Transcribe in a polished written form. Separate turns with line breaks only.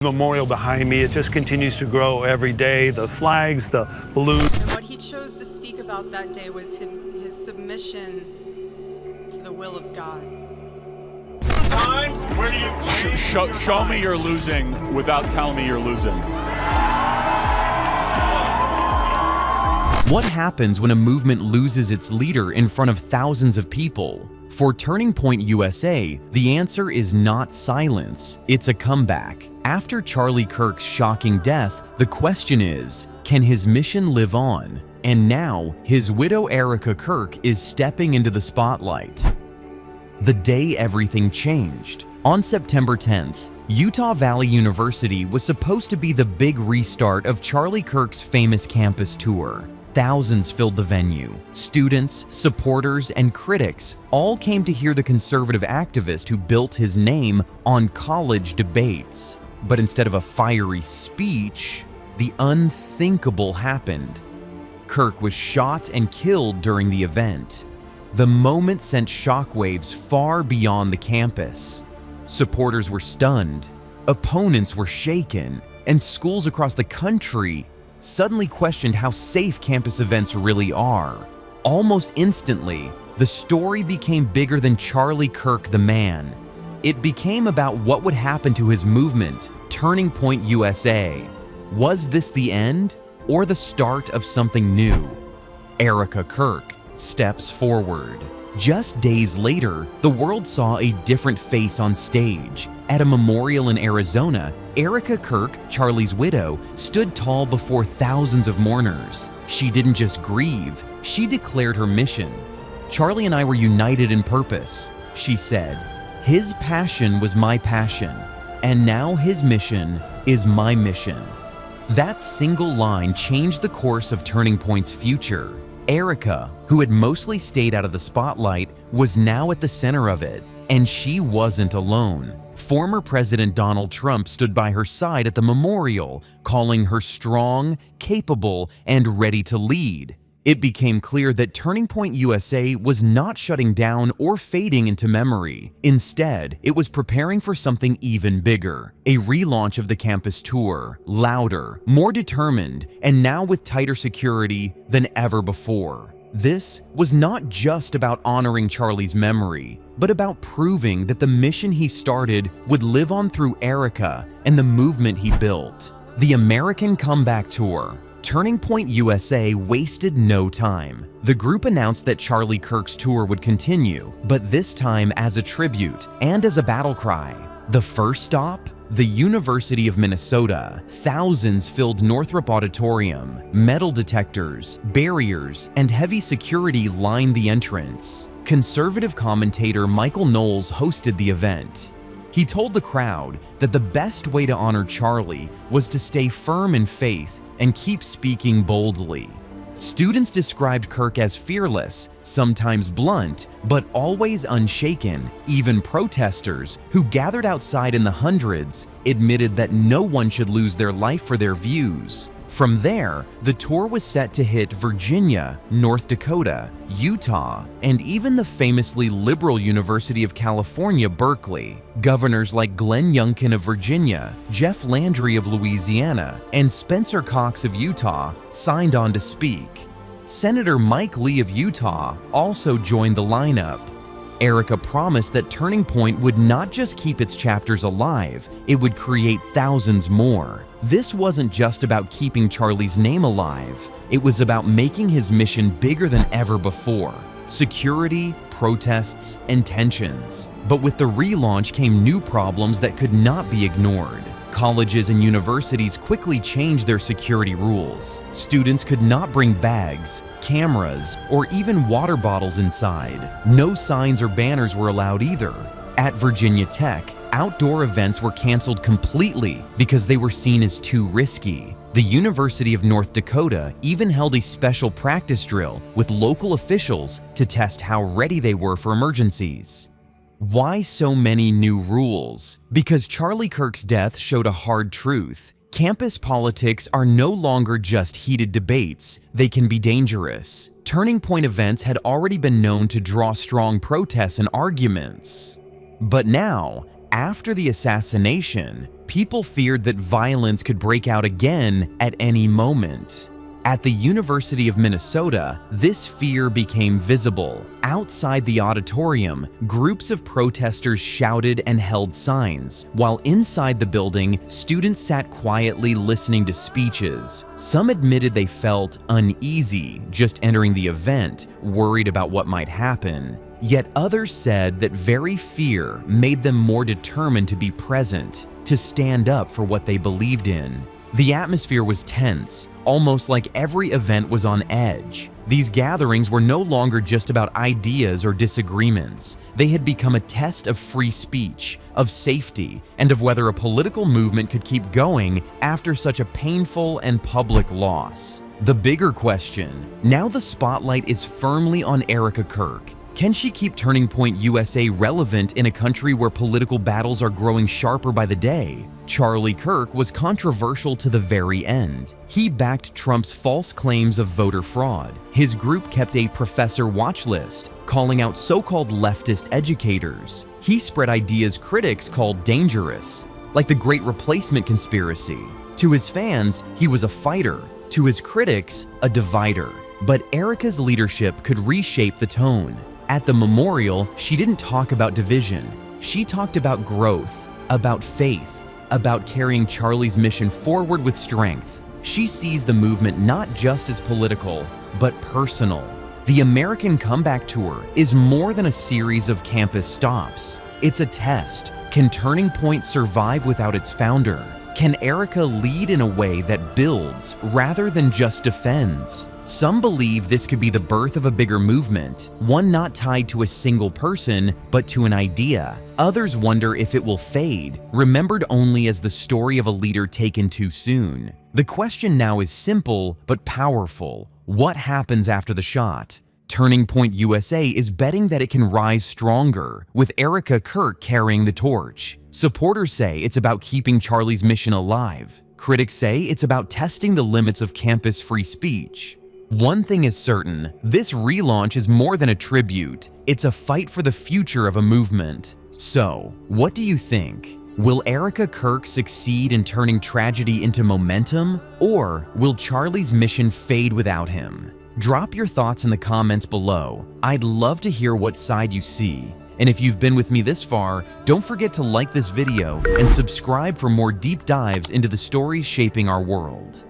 Memorial behind me, it just continues to grow every day. The flags, the balloons.
And what he chose to speak about that day was his submission to the will of God.
Times where you
show me you're losing without telling me you're losing.
What happens when a movement loses its leader in front of thousands of people? For Turning Point USA, the answer is not silence, it's a comeback. After Charlie Kirk's shocking death, the question is, can his mission live on? And now, his widow Erica Kirk is stepping into the spotlight. The day everything changed. On September 10th, Utah Valley University was supposed to be the big restart of Charlie Kirk's famous campus tour. Thousands filled the venue. Students, supporters, and critics all came to hear the conservative activist who built his name on college debates. But instead of a fiery speech, the unthinkable happened. Kirk was shot and killed during the event. The moment sent shockwaves far beyond the campus. Supporters were stunned, opponents were shaken, and schools across the country suddenly questioned how safe campus events really are. Almost instantly, the story became bigger than Charlie Kirk the man. It became about what would happen to his movement, Turning Point USA. Was this the end or the start of something new? Erica Kirk steps forward. Just days later, the world saw a different face on stage. At a memorial in Arizona, Erica Kirk, Charlie's widow, stood tall before thousands of mourners. She didn't just grieve, she declared her mission. "Charlie and I were united in purpose," she said. "His passion was my passion, and now his mission is my mission." That single line changed the course of Turning Point's future. Erica, who had mostly stayed out of the spotlight, was now at the center of it, and she wasn't alone. Former President Donald Trump stood by her side at the memorial, calling her strong, capable, and ready to lead. It became clear that Turning Point USA was not shutting down or fading into memory. Instead, it was preparing for something even bigger, a relaunch of the campus tour, louder, more determined, and now with tighter security than ever before. This was not just about honoring Charlie's memory, but about proving that the mission he started would live on through Erica and the movement he built. The American Comeback Tour, Turning Point USA, wasted no time. The group announced that Charlie Kirk's tour would continue, but this time as a tribute and as a battle cry. The first stop? The University of Minnesota. Thousands filled Northrop Auditorium. Metal detectors, barriers, and heavy security lined the entrance. Conservative commentator Michael Knowles hosted the event. He told the crowd that the best way to honor Charlie was to stay firm in faith and keep speaking boldly. Students described Kirk as fearless, sometimes blunt, but always unshaken. Even protesters, who gathered outside in the hundreds, admitted that no one should lose their life for their views. From there, the tour was set to hit Virginia, North Dakota, Utah, and even the famously liberal University of California, Berkeley. Governors like Glenn Youngkin of Virginia, Jeff Landry of Louisiana, and Spencer Cox of Utah signed on to speak. Senator Mike Lee of Utah also joined the lineup. Erica promised that Turning Point would not just keep its chapters alive, it would create thousands more. This wasn't just about keeping Charlie's name alive, it was about making his mission bigger than ever before. Security, protests, and tensions. But with the relaunch came new problems that could not be ignored. Colleges and universities quickly changed their security rules. Students could not bring bags, cameras, or even water bottles inside. No signs or banners were allowed either. At Virginia Tech, outdoor events were canceled completely because they were seen as too risky. The University of North Dakota even held a special practice drill with local officials to test how ready they were for emergencies. Why so many new rules? Because Charlie Kirk's death showed a hard truth. Campus politics are no longer just heated debates, they can be dangerous. Turning Point events had already been known to draw strong protests and arguments. But now, after the assassination, people feared that violence could break out again at any moment. At the University of Minnesota, this fear became visible. Outside the auditorium, groups of protesters shouted and held signs, while inside the building, students sat quietly listening to speeches. Some admitted they felt uneasy just entering the event, worried about what might happen. Yet others said that very fear made them more determined to be present, to stand up for what they believed in. The atmosphere was tense, almost like every event was on edge. These gatherings were no longer just about ideas or disagreements. They had become a test of free speech, of safety, and of whether a political movement could keep going after such a painful and public loss. The bigger question, now the spotlight is firmly on Erica Kirk. Can she keep Turning Point USA relevant in a country where political battles are growing sharper by the day? Charlie Kirk was controversial to the very end. He backed Trump's false claims of voter fraud. His group kept a professor watch list, calling out so-called leftist educators. He spread ideas critics called dangerous, like the Great Replacement conspiracy. To his fans, he was a fighter. To his critics, a divider. But Erica's leadership could reshape the tone. At the memorial, she didn't talk about division. She talked about growth, about faith, about carrying Charlie's mission forward with strength. She sees the movement not just as political, but personal. The American Comeback Tour is more than a series of campus stops. It's a test. Can Turning Point survive without its founder? Can Erica lead in a way that builds rather than just defends? Some believe this could be the birth of a bigger movement, one not tied to a single person, but to an idea. Others wonder if it will fade, remembered only as the story of a leader taken too soon. The question now is simple but powerful. What happens after the shot? Turning Point USA is betting that it can rise stronger, with Erica Kirk carrying the torch. Supporters say it's about keeping Charlie's mission alive. Critics say it's about testing the limits of campus free speech. One thing is certain, this relaunch is more than a tribute. It's a fight for the future of a movement. So, what do you think? Will Erica Kirk succeed in turning tragedy into momentum, or will Charlie's mission fade without him? Drop your thoughts in the comments below. I'd love to hear what side you see. And if you've been with me this far, don't forget to like this video and subscribe for more deep dives into the stories shaping our world.